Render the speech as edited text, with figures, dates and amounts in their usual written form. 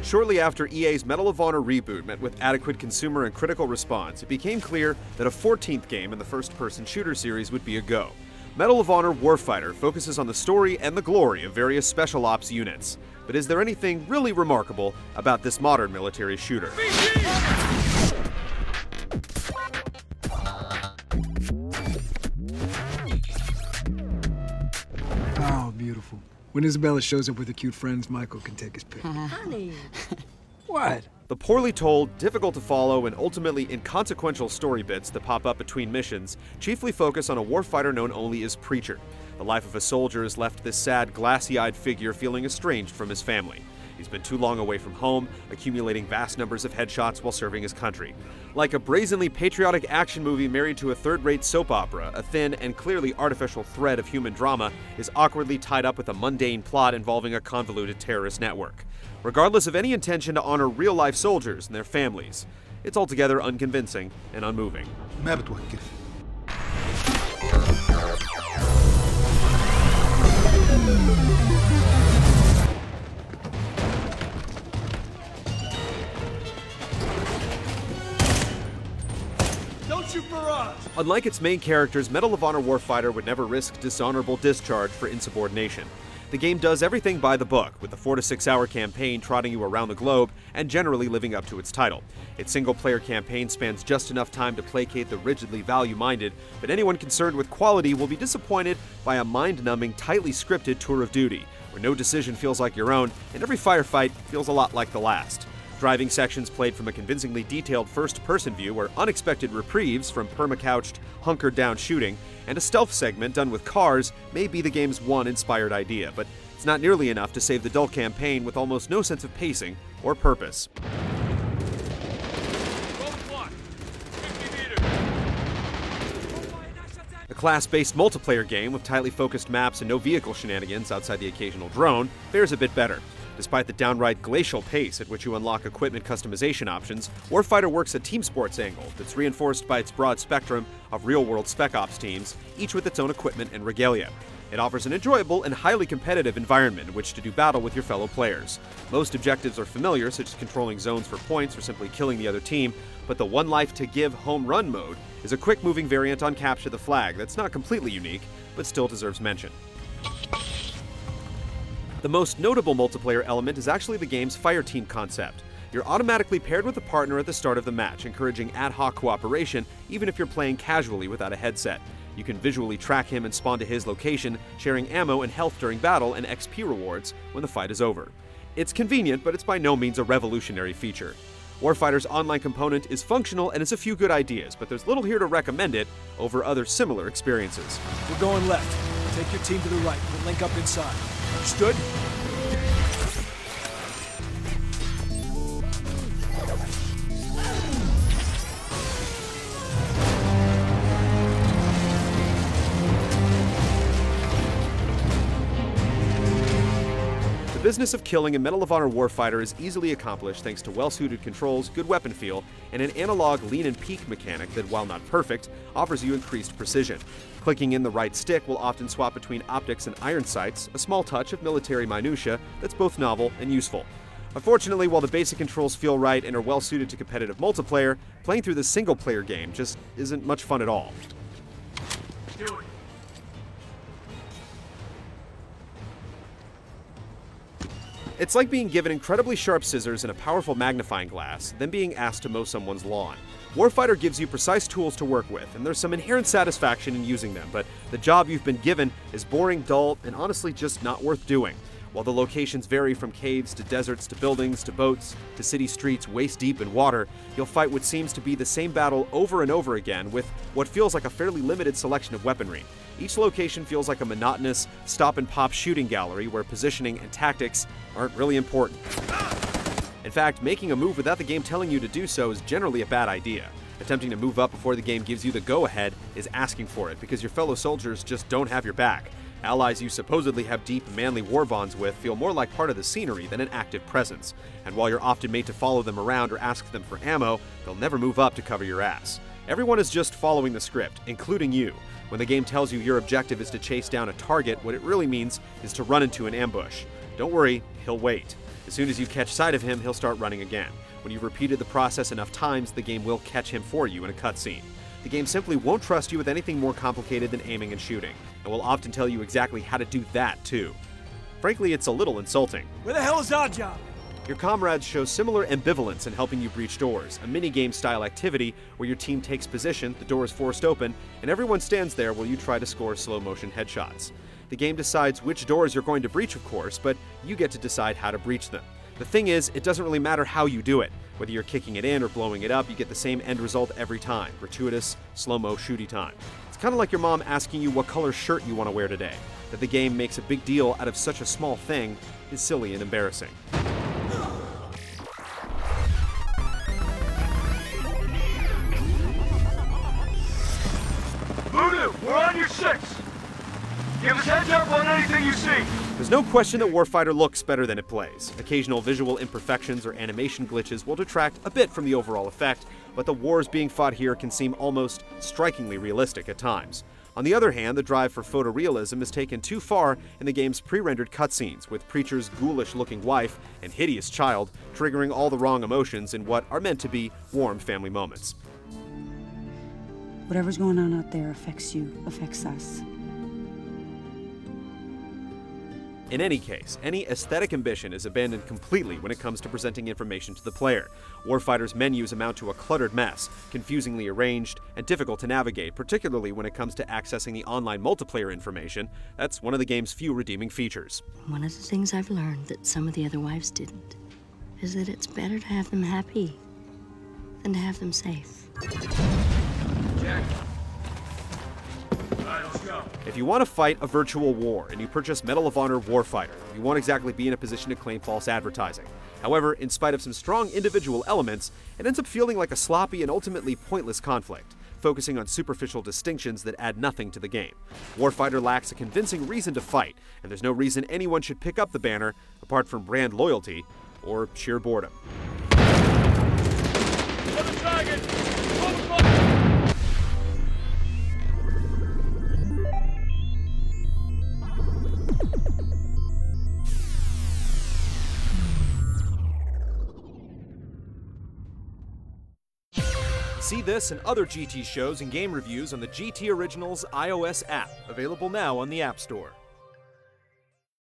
Shortly after EA's Medal of Honor reboot met with adequate consumer and critical response, it became clear that a 14th game in the first-person shooter series would be a go. Medal of Honor Warfighter focuses on the story and the glory of various special ops units. But is there anything really remarkable about this modern military shooter? Oh, beautiful. When Isabella shows up with her cute friends, Michael can take his pick. Honey. What? The poorly told, difficult to follow, and ultimately inconsequential story bits that pop up between missions chiefly focus on a warfighter known only as Preacher. The life of a soldier has left this sad, glassy-eyed figure feeling estranged from his family. He's been too long away from home, accumulating vast numbers of headshots while serving his country. Like a brazenly patriotic action movie married to a third-rate soap opera, a thin and clearly artificial thread of human drama is awkwardly tied up with a mundane plot involving a convoluted terrorist network. Regardless of any intention to honor real-life soldiers and their families, it's altogether unconvincing and unmoving. ما بتوكل. Unlike its main characters, Medal of Honor Warfighter would never risk dishonorable discharge for insubordination. The game does everything by the book, with the 4 to 6 hour campaign trotting you around the globe and generally living up to its title. Its single-player campaign spans just enough time to placate the rigidly value-minded, but anyone concerned with quality will be disappointed by a mind-numbing, tightly scripted tour of duty, where no decision feels like your own and every firefight feels a lot like the last. Driving sections played from a convincingly detailed first-person view where unexpected reprieves from perma-couched, hunkered-down shooting, and a stealth segment done with cars may be the game's one inspired idea, but it's not nearly enough to save the dull campaign with almost no sense of pacing or purpose. A class-based multiplayer game with tightly focused maps and no vehicle shenanigans outside the occasional drone fares a bit better. Despite the downright glacial pace at which you unlock equipment customization options, Warfighter works a team sports angle that's reinforced by its broad spectrum of real-world spec ops teams, each with its own equipment and regalia. It offers an enjoyable and highly competitive environment in which to do battle with your fellow players. Most objectives are familiar, such as controlling zones for points or simply killing the other team, but the one life to give home run mode is a quick-moving variant on Capture the Flag that's not completely unique, but still deserves mention. The most notable multiplayer element is actually the game's fire team concept. You're automatically paired with a partner at the start of the match, encouraging ad hoc cooperation even if you're playing casually without a headset. You can visually track him and spawn to his location, sharing ammo and health during battle and XP rewards when the fight is over. It's convenient, but it's by no means a revolutionary feature. Warfighter's online component is functional and has a few good ideas, but there's little here to recommend it over other similar experiences. We're going left. Take your team to the right. We'll link up inside. Understood? The business of killing in Medal of Honor Warfighter is easily accomplished thanks to well-suited controls, good weapon feel, and an analog lean and peek mechanic that, while not perfect, offers you increased precision. Clicking in the right stick will often swap between optics and iron sights, a small touch of military minutia that's both novel and useful. Unfortunately, while the basic controls feel right and are well-suited to competitive multiplayer, playing through the single-player game just isn't much fun at all. It's like being given incredibly sharp scissors and a powerful magnifying glass, then being asked to mow someone's lawn. Warfighter gives you precise tools to work with, and there's some inherent satisfaction in using them, but the job you've been given is boring, dull, and honestly just not worth doing. While the locations vary from caves to deserts to buildings to boats to city streets waist-deep in water, you'll fight what seems to be the same battle over and over again with what feels like a fairly limited selection of weaponry. Each location feels like a monotonous, stop-and-pop shooting gallery where positioning and tactics aren't really important. In fact, making a move without the game telling you to do so is generally a bad idea. Attempting to move up before the game gives you the go-ahead is asking for it because your fellow soldiers just don't have your back. Allies you supposedly have deep, manly war bonds with feel more like part of the scenery than an active presence, and while you're often made to follow them around or ask them for ammo, they'll never move up to cover your ass. Everyone is just following the script, including you. When the game tells you your objective is to chase down a target, what it really means is to run into an ambush. Don't worry, he'll wait. As soon as you catch sight of him, he'll start running again. When you've repeated the process enough times, the game will catch him for you in a cutscene. The game simply won't trust you with anything more complicated than aiming and shooting, and will often tell you exactly how to do that too. Frankly, it's a little insulting. Where the hell is our job? Your comrades show similar ambivalence in helping you breach doors, a minigame style activity where your team takes position, the door is forced open, and everyone stands there while you try to score slow motion headshots. The game decides which doors you're going to breach, of course, but you get to decide how to breach them. The thing is, it doesn't really matter how you do it. Whether you're kicking it in or blowing it up, you get the same end result every time, gratuitous, slow-mo shooty time. It's kind of like your mom asking you what color shirt you want to wear today. That the game makes a big deal out of such a small thing is silly and embarrassing. Voodoo, we're on your 6! Give us heads up on anything you see! There's no question that Warfighter looks better than it plays. Occasional visual imperfections or animation glitches will detract a bit from the overall effect, but the wars being fought here can seem almost strikingly realistic at times. On the other hand, the drive for photorealism is taken too far in the game's pre-rendered cutscenes, with Preacher's ghoulish-looking wife and hideous child triggering all the wrong emotions in what are meant to be warm family moments. Whatever's going on out there affects you, affects us. In any case, any aesthetic ambition is abandoned completely when it comes to presenting information to the player. Warfighter's menus amount to a cluttered mess, confusingly arranged, and difficult to navigate, particularly when it comes to accessing the online multiplayer information. That's one of the game's few redeeming features. One of the things I've learned that some of the other wives didn't is that it's better to have them happy than to have them safe. Jack. All right, let's go. If you want to fight a virtual war and you purchase Medal of Honor Warfighter, you won't exactly be in a position to claim false advertising. However, in spite of some strong individual elements, it ends up feeling like a sloppy and ultimately pointless conflict, focusing on superficial distinctions that add nothing to the game. Warfighter lacks a convincing reason to fight, and there's no reason anyone should pick up the banner apart from brand loyalty or sheer boredom. For the target! Pull the button! See this and other GT shows and game reviews on the GT Originals iOS app, available now on the App Store.